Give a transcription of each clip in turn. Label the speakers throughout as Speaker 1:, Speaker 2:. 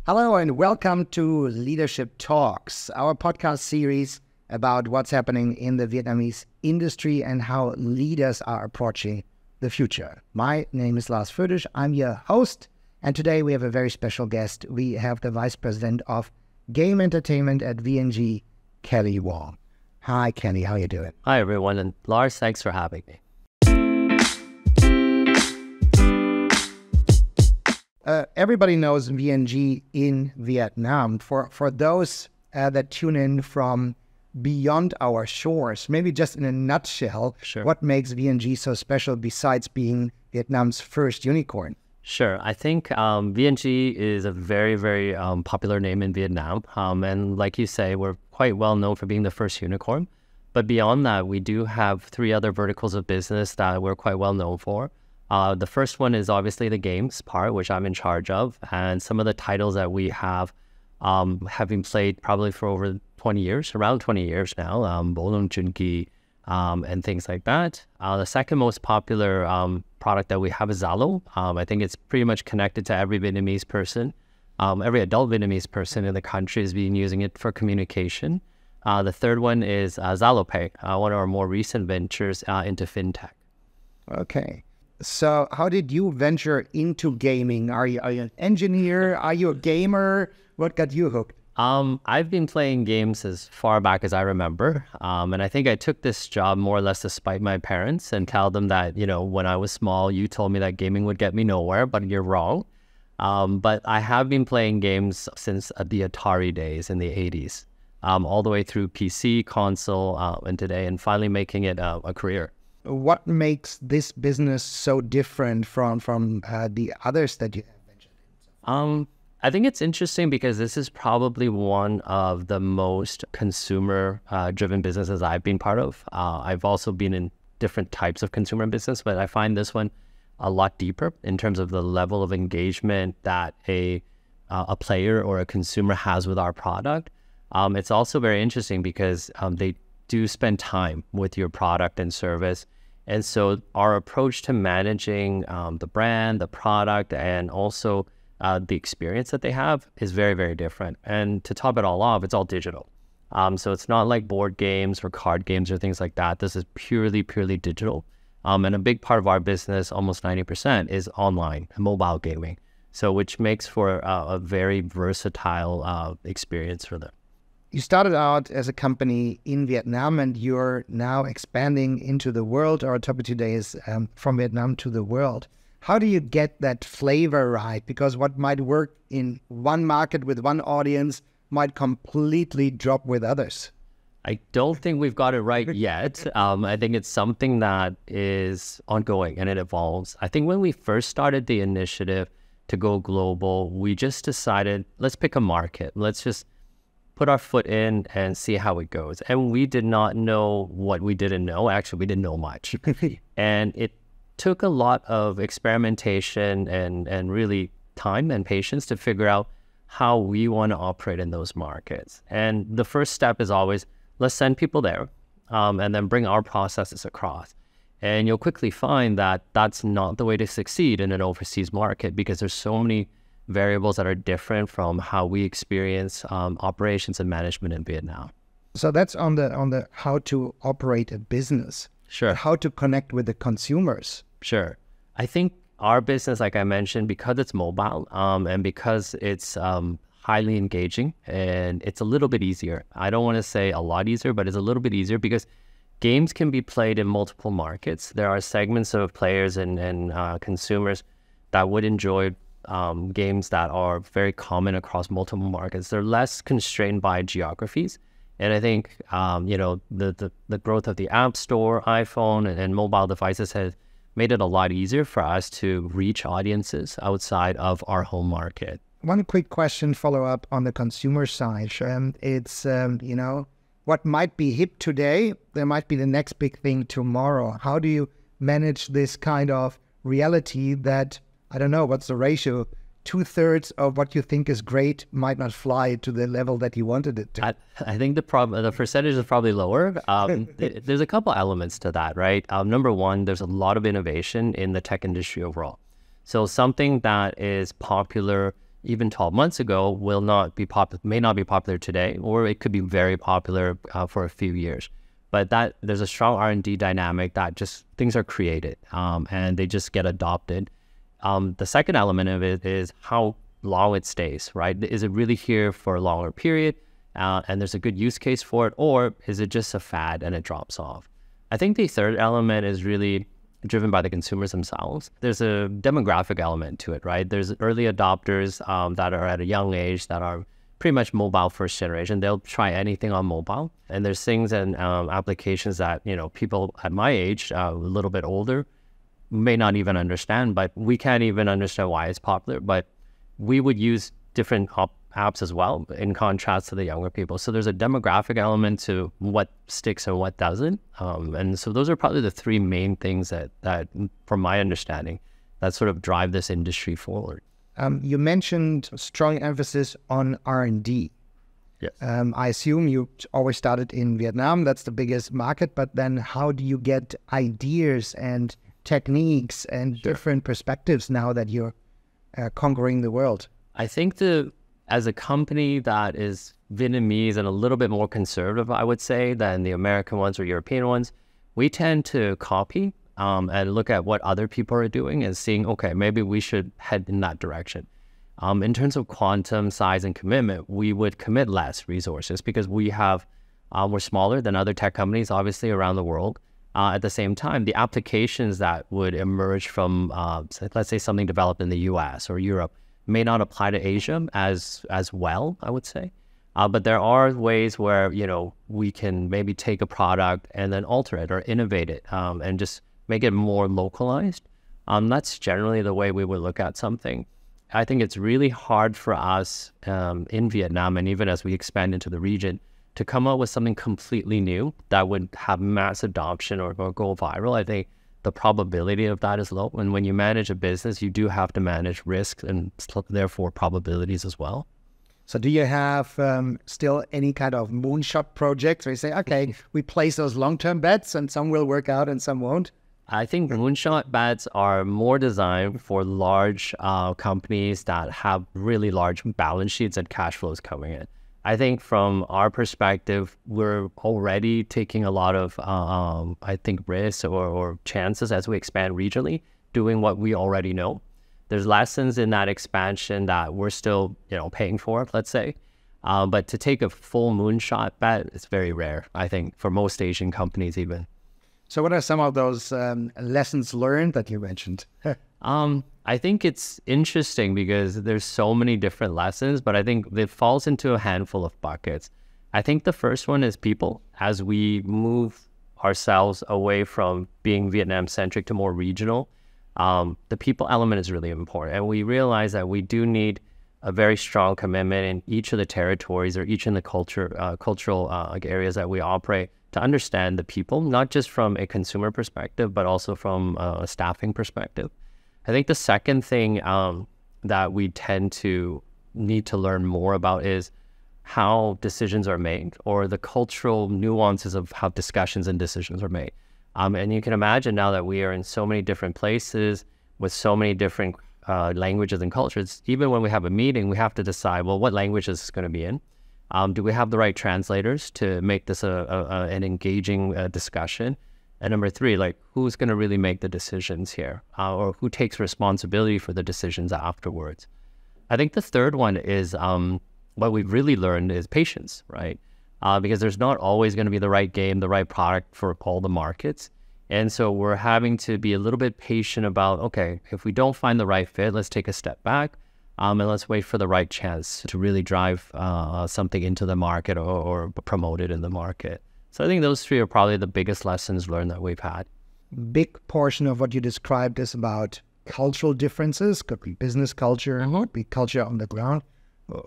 Speaker 1: Hello and welcome to Leadership Talks, our podcast series about what's happening in the Vietnamese industry and how leaders are approaching the future. My name is Lảo義, I'm your host, and today we have a very special guest. We have the Vice President of Game Entertainment at VNG, Kelly Wong. Hi, Kelly, how you doing?
Speaker 2: Hi, everyone, and Lars, thanks for having me.
Speaker 1: Everybody knows VNG in Vietnam. For those that tune in from beyond our shores, maybe just in a nutshell,
Speaker 2: Sure.
Speaker 1: What makes VNG so special besides being Vietnam's first unicorn?
Speaker 2: Sure. I think VNG is a very, very popular name in Vietnam. And like you say, we're quite well known for being the first unicorn. But beyond that, we do have three other verticals of business that we're quite well known for. The first one is obviously the games part, which I'm in charge of. And some of the titles that we have been played probably for over 20 years, around 20 years now, Võ Lâm Truyền Kỳ, and things like that. The second most popular product that we have is Zalo. I think it's pretty much connected to every Vietnamese person. Every adult Vietnamese person in the country has been using it for communication. The third one is Zalo Pay, one of our more recent ventures into fintech.
Speaker 1: Okay. So how did you venture into gaming? Are you an engineer? Are you a gamer? What got you hooked?
Speaker 2: I've been playing games as far back as I remember. And I think I took this job more or less to spite my parents and tell them that, you know, when I was small, you told me that gaming would get me nowhere, but you're wrong. But I have been playing games since the Atari days in the 80s, all the way through PC, console, and today, and finally making it a career.
Speaker 1: What makes this business so different from the others that you have mentioned?
Speaker 2: I think it's interesting because this is probably one of the most consumer-driven businesses I've been part of. I've also been in different types of consumer business, but I find this one a lot deeper in terms of the level of engagement that a player or a consumer has with our product. It's also very interesting because they do spend time with your product and service. And so our approach to managing the brand, the product, and also the experience that they have is very, very different. And to top it all off, it's all digital. So it's not like board games or card games or things like that. This is purely digital. And a big part of our business, almost 90%, is online, mobile gaming. So which makes for a very versatile experience for them.
Speaker 1: You started out as a company in Vietnam and you're now expanding into the world. Our topic today is from Vietnam to the world. How do you get that flavor right? Because what might work in one market with one audience might completely drop with others.
Speaker 2: I don't think we've got it right yet. I think it's something that is ongoing and it evolves. I think when we first started the initiative to go global, we just decided, let's pick a market. Let's just put our foot in and see how it goes. And we did not know what we didn't know. Actually, we didn't know much. And it took a lot of experimentation and really time and patience to figure out how we want to operate in those markets. And the first step is always, let's send people there and then bring our processes across. And you'll quickly find that that's not the way to succeed in an overseas market because there's so many variables that are different from how we experience operations and management in Vietnam.
Speaker 1: So that's on the how to operate a business.
Speaker 2: Sure.
Speaker 1: How to connect with the consumers.
Speaker 2: Sure. I think our business, like I mentioned, because it's mobile and because it's highly engaging and it's a little bit easier. I don't want to say a lot easier, but it's a little bit easier because games can be played in multiple markets. There are segments of players and consumers that would enjoy games that are very common across multiple markets. They're less constrained by geographies. And I think, the growth of the App Store, iPhone, and mobile devices has made it a lot easier for us to reach audiences outside of our home market.
Speaker 1: One quick question, follow up on the consumer side. It's, what might be hip today, there might be the next big thing tomorrow. How do you manage this kind of reality that, I don't know, what's the ratio? 2/3 of what you think is great might not fly to the level that you wanted it to.
Speaker 2: I think the percentage is probably lower. There's a couple elements to that, right? Number one, there's a lot of innovation in the tech industry overall. So something that is popular even 12 months ago will not be popular, may not be popular today, or it could be very popular for a few years. But that there's a strong R&D dynamic that just things are created and they just get adopted. The second element of it is how long it stays, right? Is it really here for a longer period and there's a good use case for it, or is it just a fad and it drops off? I think the third element is really driven by the consumers themselves. There's a demographic element to it, right? There's early adopters that are at a young age that are pretty much mobile first generation. They'll try anything on mobile. And there's things and applications that, people at my age, a little bit older, may not even understand, but we can't even understand why it's popular. But we would use different apps as well, in contrast to the younger people. So there's a demographic element to what sticks and what doesn't. And so those are probably the three main things that from my understanding, that sort of drive this industry forward.
Speaker 1: You mentioned strong emphasis on R&D.
Speaker 2: Yes.
Speaker 1: I assume you always started in Vietnam. That's the biggest market. But then how do you get ideas and techniques and different perspectives now that you're conquering the world?
Speaker 2: I think as a company that is Vietnamese and a little bit more conservative, I would say, than the American ones or European ones, we tend to copy and look at what other people are doing and seeing, okay, maybe we should head in that direction. In terms of quantum, size, and commitment, we would commit less resources because we're smaller than other tech companies, obviously, around the world. At the same time, the applications that would emerge from, let's say, something developed in the US or Europe may not apply to Asia as well, I would say. But there are ways where, we can maybe take a product and then alter it or innovate it and just make it more localized. That's generally the way we would look at something. I think it's really hard for us in Vietnam, and even as we expand into the region, to come up with something completely new that would have mass adoption or go viral. I think the probability of that is low. And when you manage a business, you do have to manage risks and therefore probabilities as well.
Speaker 1: So do you have still any kind of moonshot projects where you say, okay, we place those long-term bets and some will work out and some won't?
Speaker 2: I think moonshot bets are more designed for large companies that have really large balance sheets and cash flows coming in. I think from our perspective, we're already taking a lot of, risks or chances as we expand regionally, doing what we already know. There's lessons in that expansion that we're still, paying for, let's say. But to take a full moonshot bet, it's very rare, I think, for most Asian companies even.
Speaker 1: So what are some of those lessons learned that you mentioned?
Speaker 2: I think it's interesting because there's so many different lessons, but I think it falls into a handful of buckets. I think the first one is people. As we move ourselves away from being Vietnam-centric to more regional, the people element is really important. And we realize that we do need a very strong commitment in each of the territories or each in the cultural areas that we operate to understand the people, not just from a consumer perspective, but also from a staffing perspective. I think the second thing that we tend to need to learn more about is how decisions are made or the cultural nuances of how discussions and decisions are made. And you can imagine now that we are in so many different places with so many different languages and cultures, even when we have a meeting, we have to decide, well, what language is this going to be in? Do we have the right translators to make this an engaging discussion? And number three, who's going to really make the decisions here or who takes responsibility for the decisions afterwards? I think the third one is what we've really learned is patience, right? Because there's not always going to be the right game, the right product for all the markets. And so we're having to be a little bit patient about, okay, if we don't find the right fit, let's take a step back and let's wait for the right chance to really drive something into the market or promote it in the market. So I think those three are probably the biggest lessons learned that we've had.
Speaker 1: Big portion of what you described is about cultural differences, could be business culture, could be culture on the ground.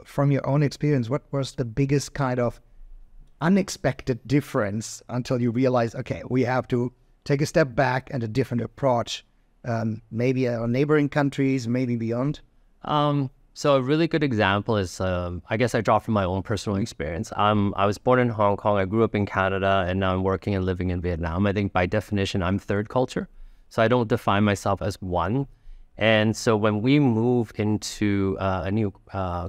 Speaker 1: From your own experience, what was the biggest kind of unexpected difference until you realize, okay, we have to take a step back and a different approach, maybe our neighboring countries, maybe beyond?
Speaker 2: So a really good example is, I guess I draw from my own personal experience. I was born in Hong Kong, I grew up in Canada, and now I'm working and living in Vietnam. I think by definition, I'm third culture. So I don't define myself as one. And so when we move into a new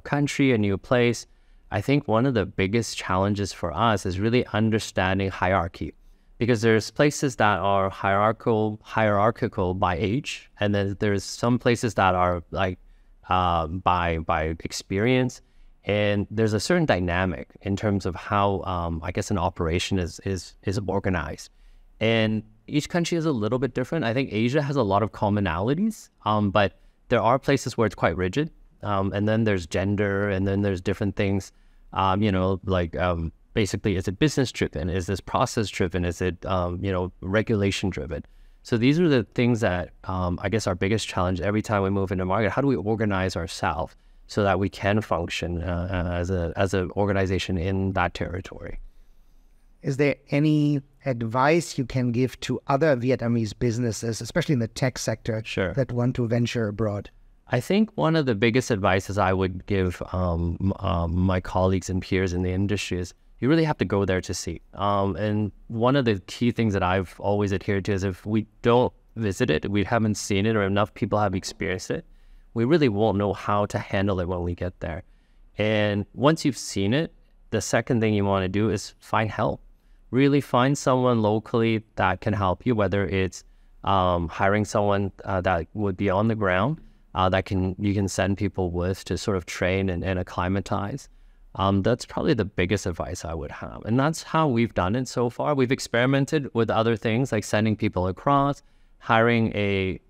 Speaker 2: country, a new place, I think one of the biggest challenges for us is really understanding hierarchy, because there's places that are hierarchical by age, and then there's some places that are like by experience, and there's a certain dynamic in terms of how I guess an operation is organized, and each country is a little bit different. I think Asia has a lot of commonalities, but there are places where it's quite rigid, and then there's gender, and then there's different things. Basically, is it business driven? Is this process driven? Is it, regulation driven? So these are the things that I guess our biggest challenge every time we move into market. How do we organize ourselves so that we can function as an organization in that territory?
Speaker 1: Is there any advice you can give to other Vietnamese businesses, especially in the tech sector, that want to venture abroad?
Speaker 2: I think one of the biggest advices I would give my colleagues and peers in the industry is you really have to go there to see. And one of the key things that I've always adhered to is if we don't visit it, we haven't seen it, or enough people have experienced it, we really won't know how to handle it when we get there. And once you've seen it, the second thing you want to do is find help. Really find someone locally that can help you, whether it's hiring someone that would be on the ground, you can send people with to sort of train and acclimatize. That's probably the biggest advice I would have. And that's how we've done it so far. We've experimented with other things like sending people across, hiring a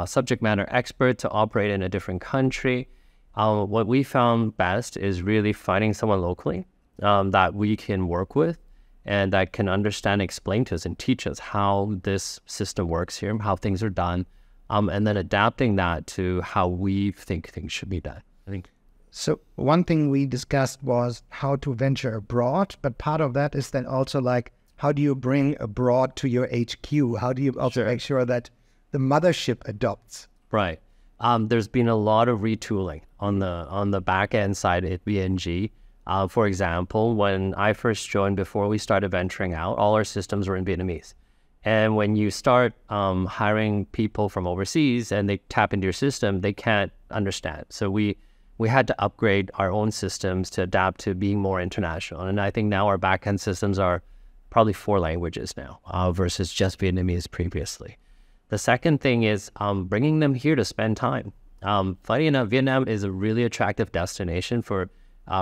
Speaker 2: subject matter expert to operate in a different country. What we found best is really finding someone locally that we can work with and that can understand, explain to us, and teach us how this system works here, how things are done, and then adapting that to how we think things should be done. I think.
Speaker 1: So one thing we discussed was how to venture abroad, but part of that is then also like, how do you bring abroad to your HQ? How do you also make sure that the mothership adopts?
Speaker 2: Right. There's been a lot of retooling on the back end side at VNG. For example, when I first joined, before we started venturing out, all our systems were in Vietnamese. And when you start hiring people from overseas and they tap into your system, they can't understand. So we had to upgrade our own systems to adapt to being more international. And I think now our back-end systems are probably 4 languages now versus just Vietnamese previously. The second thing is bringing them here to spend time. Funny enough, Vietnam is a really attractive destination for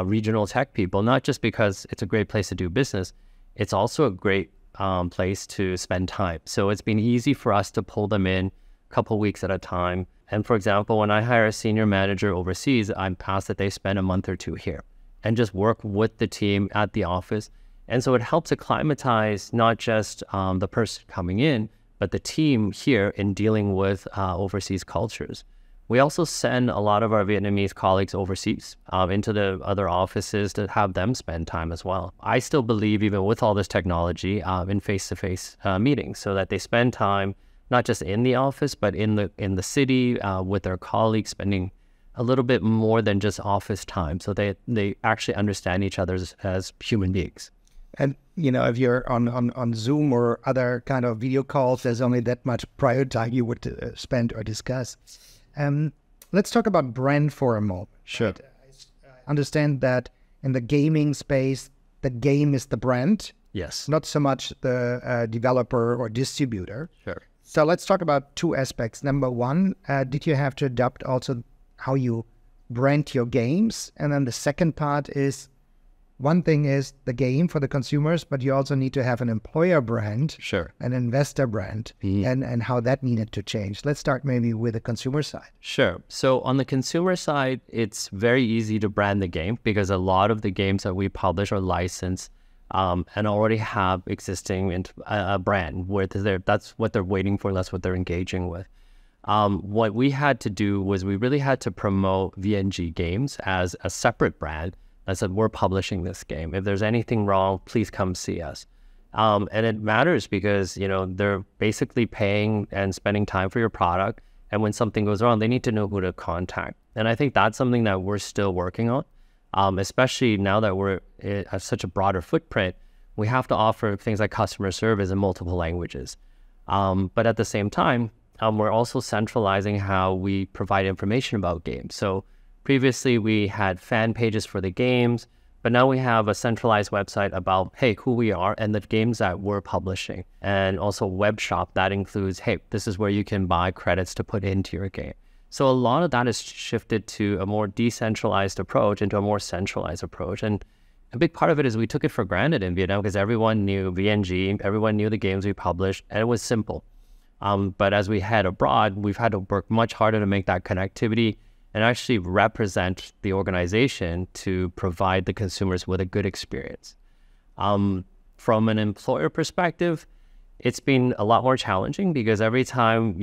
Speaker 2: regional tech people, not just because it's a great place to do business, it's also a great place to spend time. So it's been easy for us to pull them in a couple weeks at a time. And for example, when I hire a senior manager overseas, I'm asked that they spend a month or 2 here and just work with the team at the office. And so it helps acclimatize not just the person coming in, but the team here in dealing with overseas cultures. We also send a lot of our Vietnamese colleagues overseas into the other offices to have them spend time as well. I still believe, even with all this technology, in face-to-face meetings, so that they spend time not just in the office, but in the city with their colleagues, spending a little bit more than just office time, so they actually understand each other as human beings.
Speaker 1: And, if you're on Zoom or other kind of video calls, there's only that much prior time you would spend or discuss. Let's talk about brand for a moment.
Speaker 2: Sure.
Speaker 1: Right? I understand that in the gaming space, the game is the brand.
Speaker 2: Yes.
Speaker 1: Not so much the developer or distributor.
Speaker 2: Sure.
Speaker 1: So let's talk about 2 aspects. Number 1, did you have to adapt also how you brand your games? And then the second part is, one thing is the game for the consumers, but you also need to have an employer brand, an investor brand, and how that needed to change. Let's start maybe with the consumer side.
Speaker 2: Sure. So on the consumer side, it's very easy to brand the game because a lot of the games that we publish are licensed and already have existing a brand where that's what they're waiting for, that's what they're engaging with. What we had to do was we really had to promote VNG Games as a separate brand. I said, we're publishing this game. If there's anything wrong, please come see us. And it matters because, they're basically paying and spending time for your product. And when something goes wrong, they need to know who to contact. And I think that's something that we're still working on, especially now that we're at such a broader footprint. We have to offer things like customer service in multiple languages. But at the same time, we're also centralizing how we provide information about games. So previously we had fan pages for the games, but now we have a centralized website about, hey, who we are and the games that we're publishing. And also web shop that includes, hey, this is where you can buy credits to put into your game. So a lot of that is shifted to a more decentralized approach into a more centralized approach. And a big part of it is we took it for granted in Vietnam because everyone knew VNG, everyone knew the games we published, and it was simple. But as we head abroad, we've had to work much harder to make that connectivity and actually represent the organization to provide the consumers with a good experience. From an employer perspective, it's been a lot more challenging because every time,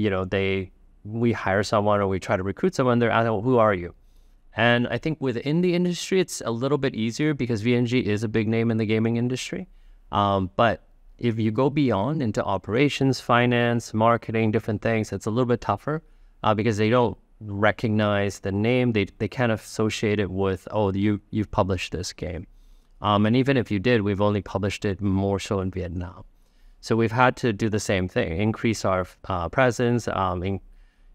Speaker 2: we hire someone or we try to recruit someone, they're asking, well, who are you? And I think within the industry, it's a little bit easier because VNG is a big name in the gaming industry. But if you go beyond into operations, finance, marketing, different things, it's a little bit tougher because they don't recognize the name. They can't associate it with, oh, you've published this game. And even if you did, we've only published it more so in Vietnam. So we've had to do the same thing, increase our presence,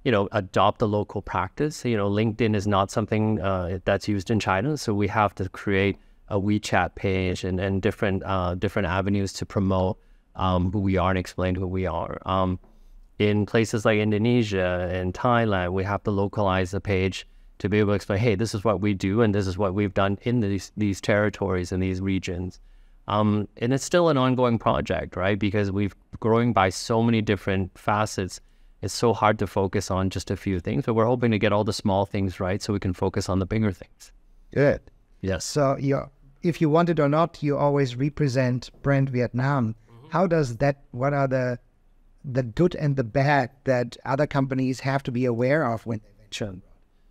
Speaker 2: adopt the local practice. LinkedIn is not something that's used in China, so we have to create a WeChat page and different avenues to promote who we are and explain who we are. In places like Indonesia and Thailand, we have to localize the page to be able to explain, hey, this is what we do and this is what we've done in these territories and these regions. And it's still an ongoing project, right? Because we've growing by so many different facets. It's so hard to focus on just a few things, but we're hoping to get all the small things right so we can focus on the bigger things.
Speaker 1: Good.
Speaker 2: Yes.
Speaker 1: So if you want it or not, you always represent brand Vietnam. How does that, what are the good and the bad that other companies have to be aware of when they venture?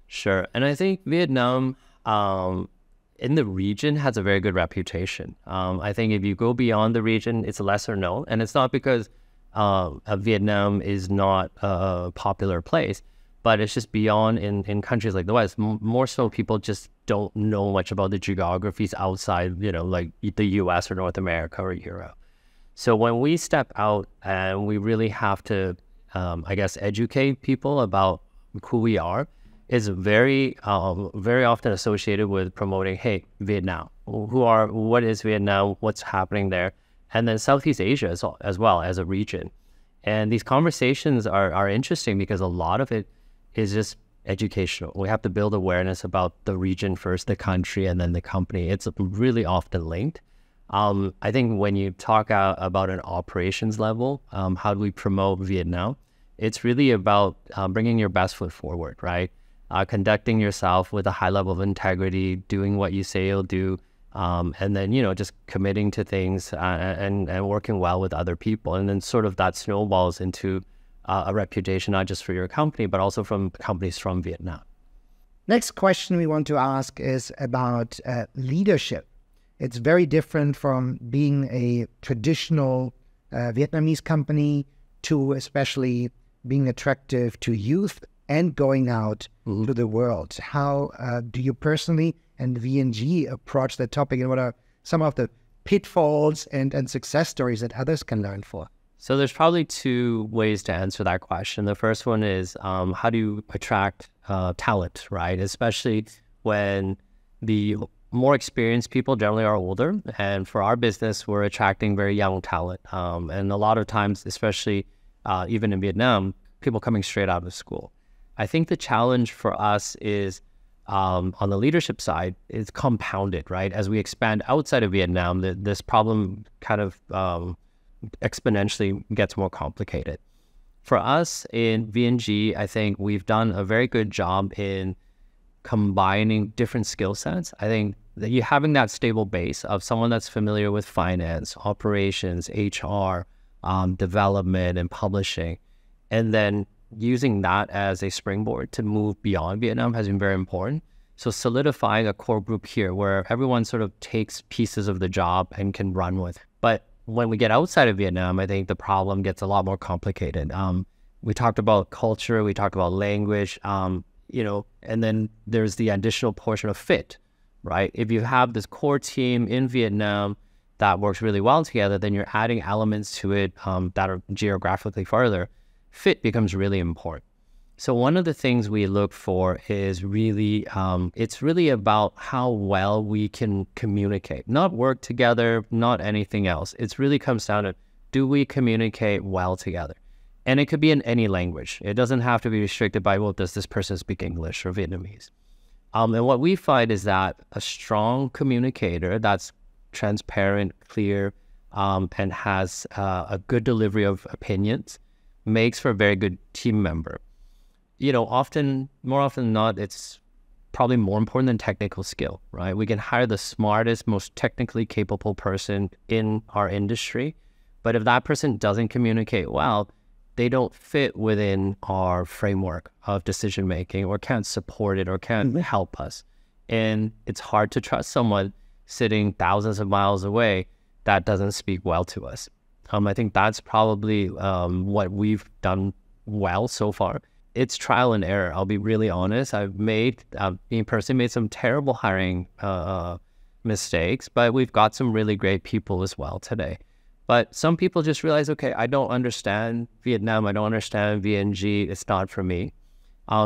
Speaker 2: Sure. And I think Vietnam in the region has a very good reputation. I think if you go beyond the region, it's lesser known. And it's not because Vietnam is not a popular place, but it's just beyond in countries like the West. More so people just don't know much about the geographies outside, like the US or North America or Europe. So when we step out and we really have to, educate people about who we are, is very often associated with promoting, hey, Vietnam, what is Vietnam, what's happening there, and then Southeast Asia as well as a region. And these conversations are interesting because a lot of it is just educational. We have to build awareness about the region first, the country, and then the company. It's really often linked. I think when you talk about an operations level, how do we promote Vietnam? It's really about bringing your best foot forward, right? Conducting yourself with a high level of integrity, doing what you say you'll do, and then, just committing to things and working well with other people. And then sort of that snowballs into a reputation, not just for your company, but also from companies from Vietnam.
Speaker 1: Next question we want to ask is about leadership. It's very different from being a traditional Vietnamese company to especially being attractive to youth and going out to the world. How do you personally and VNG approach that topic, and what are some of the pitfalls and success stories that others can learn for?
Speaker 2: So there's probably two ways to answer that question. The first one is how do you attract talent, right? Especially when the more experienced people generally are older. And for our business, we're attracting very young talent. And a lot of times, especially even in Vietnam, people coming straight out of school. I think the challenge for us is on the leadership side is compounded, right? As we expand outside of Vietnam, this problem kind of exponentially gets more complicated. For us in VNG, I think we've done a very good job in combining different skill sets. I think that you having that stable base of someone that's familiar with finance, operations, HR, development, and publishing, and then using that as a springboard to move beyond Vietnam has been very important. So solidifying a core group here where everyone sort of takes pieces of the job and can run with it. But when we get outside of Vietnam, I think the problem gets a lot more complicated. We talked about culture, we talked about language, and then there's the additional portion of fit, right? If you have this core team in Vietnam that works really well together, then you're adding elements to it that are geographically farther. fit becomes really important. So one of the things we look for is really, it's really about how well we can communicate, not work together, not anything else. It really comes down to, do we communicate well together? And it could be in any language. It doesn't have to be restricted by, well, does this person speak English or Vietnamese? And what we find is that a strong communicator that's transparent, clear, and has a good delivery of opinions makes for a very good team member. You know, more often than not, it's probably more important than technical skill, right? We can hire the smartest, most technically capable person in our industry, but if that person doesn't communicate well, they don't fit within our framework of decision making, or can't support it, or can't help us. And it's hard to trust someone sitting thousands of miles away that doesn't speak well to us. I think that's probably what we've done well so far. It's trial and error. I'll be really honest. I've personally made some terrible hiring mistakes, but we've got some really great people as well today. But some people just realize, okay, I don't understand Vietnam. I don't understand VNG. It's not for me.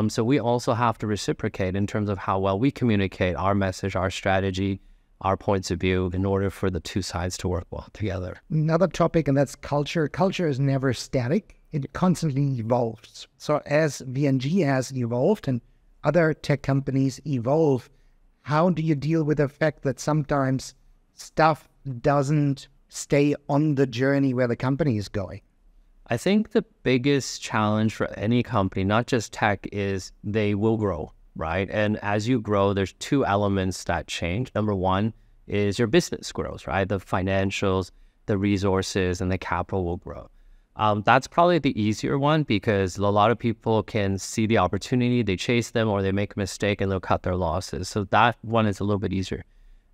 Speaker 2: So we also have to reciprocate in terms of how well we communicate our message, our strategy, our points of view, in order for the two sides to work well together.
Speaker 1: Another topic, and that's culture. Culture is never static. It constantly evolves. So as VNG has evolved and other tech companies evolve, how do you deal with the fact that sometimes stuff doesn't stay on the journey where the company is going?
Speaker 2: I think the biggest challenge for any company, not just tech, is they will grow, right? And as you grow, there's two elements that change. Number one is your business grows, right? The financials, the resources, and the capital will grow. That's probably the easier one, because a lot of people can see the opportunity, they chase them, or they make a mistake and they'll cut their losses. So that one is a little bit easier.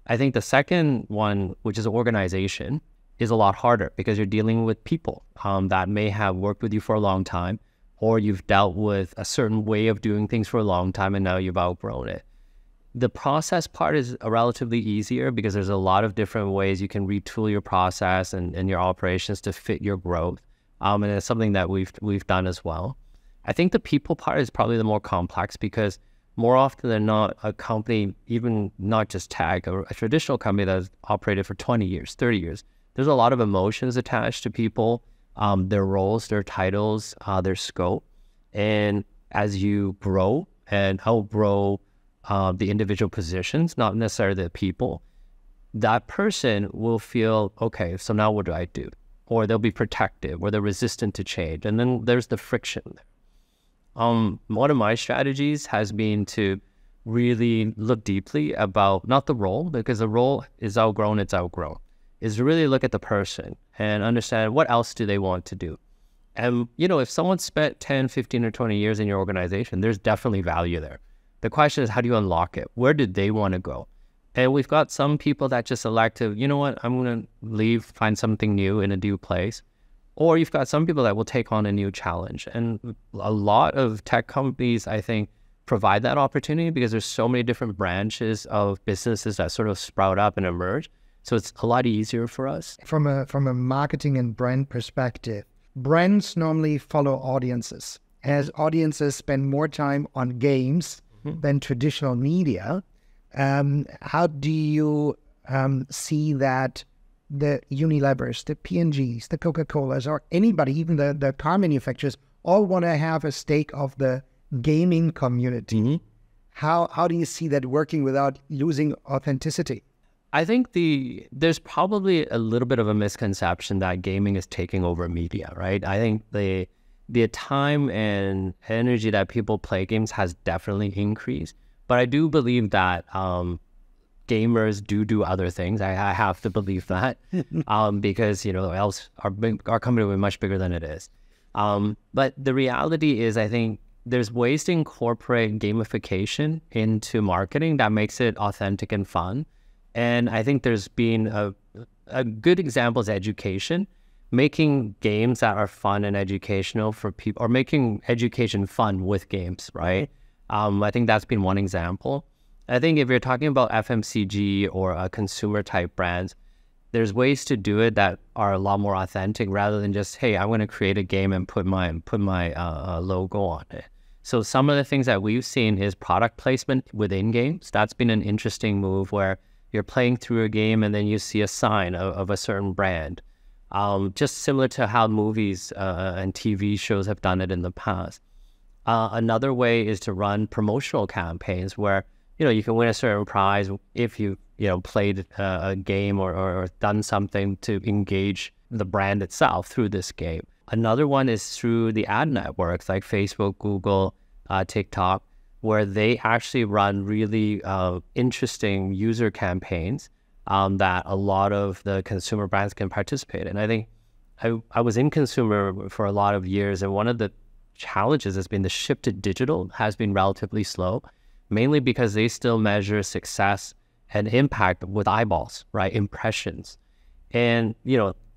Speaker 2: I think the second one, which is organization, is a lot harder, because you're dealing with people that may have worked with you for a long time, or you've dealt with a certain way of doing things for a long time and now you've outgrown it. The process part is relatively easier, because there's a lot of different ways you can retool your process and your operations to fit your growth. And it's something that we've done as well. I think the people part is probably the more complex, because more often than not, a company, even not just tech, or a traditional company that's operated for 20 years, 30 years, there's a lot of emotions attached to people, their roles, their titles, their scope. And as you grow and outgrow the individual positions, not necessarily the people, that person will feel, okay, so now what do I do? Or they'll be protective, or they're resistant to change. And then there's the friction there. One of my strategies has been to really look deeply about, not the role, because the role is outgrown, it's outgrown, is to really look at the person and understand what else do they want to do. And, you know, if someone spent 10, 15, or 20 years in your organization, there's definitely value there. The question is, how do you unlock it? Where did they want to go? And we've got some people that just elect to, you know what, I'm going to leave, find something new in a new place. Or you've got some people that will take on a new challenge. And a lot of tech companies, I think, provide that opportunity, because there's so many different branches of businesses that sort of sprout up and emerge. So it's a lot easier for us.
Speaker 1: From a marketing and brand perspective, brands normally follow audiences. As audiences spend more time on games than traditional media, how do you see that the Unilevers, the P&Gs, the Coca-Colas, or anybody, even the car manufacturers, all want to have a stake of the gaming community? How do you see that working without losing authenticity?
Speaker 2: I think there's probably a little bit of a misconception that gaming is taking over media, right? I think the time and energy that people play games has definitely increased. But I do believe that gamers do other things. I have to believe that because, you know, else our company would be much bigger than it is. But the reality is, I think there's ways to incorporate gamification into marketing that makes it authentic and fun. And I think there's been a good example is education, making games that are fun and educational for people, or making education fun with games, right? I think that's been one example. I think if you're talking about FMCG or consumer type brands, there's ways to do it that are a lot more authentic rather than just, hey, I'm going to create a game and put my logo on it. So some of the things that we've seen is product placement within games. That's been an interesting move where you're playing through a game and then you see a sign of a certain brand. Just similar to how movies and TV shows have done it in the past. Another way is to run promotional campaigns where, you can win a certain prize if you, played a game or done something to engage the brand itself through this game. Another one is through the ad networks like Facebook, Google, TikTok, where they actually run really interesting user campaigns that a lot of the consumer brands can participate in. I think I was in consumer for a lot of years, and one of the challenges has been the shift to digital has been relatively slow, mainly because they still measure success and impact with eyeballs, right? Impressions. And,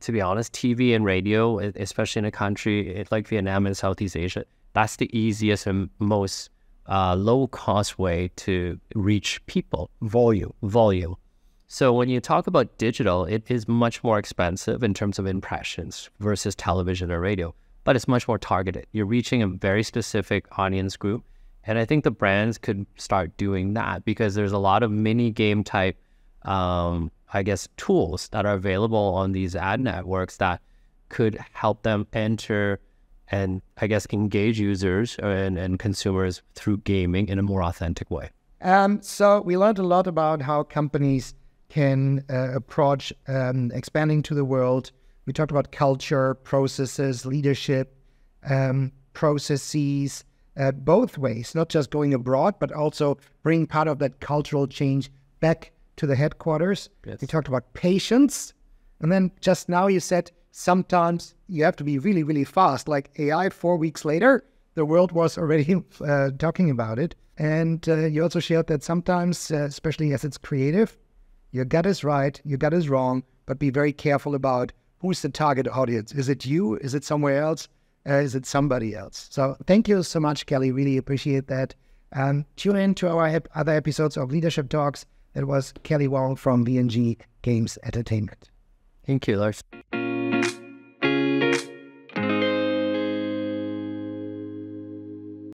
Speaker 2: to be honest, TV and radio, especially in a country like Vietnam and Southeast Asia, that's the easiest and most low-cost way to reach people. Volume. So when you talk about digital, it is much more expensive in terms of impressions versus television or radio, but it's much more targeted. You're reaching a very specific audience group. And I think the brands could start doing that because there's a lot of mini game type tools that are available on these ad networks that could help them enter and engage users and consumers through gaming in a more authentic way.
Speaker 1: So we learned a lot about how companies can approach expanding to the world. We talked about culture, processes, leadership, processes, both ways, not just going abroad, but also bring part of that cultural change back to the headquarters.
Speaker 2: Yes.
Speaker 1: We talked about patience. And then just now you said sometimes you have to be really, really fast. Like AI, 4 weeks later, the world was already talking about it. And you also shared that sometimes, especially as it's creative, your gut is right, your gut is wrong, but be very careful about who's the target audience. Is it you? Is it somewhere else? Is it somebody else? So thank you so much, Kelly. Really appreciate that. Tune in to our other episodes of Leadership Talks. That was Kelly Wong from VNG Games Entertainment.
Speaker 2: Thank you, Lars.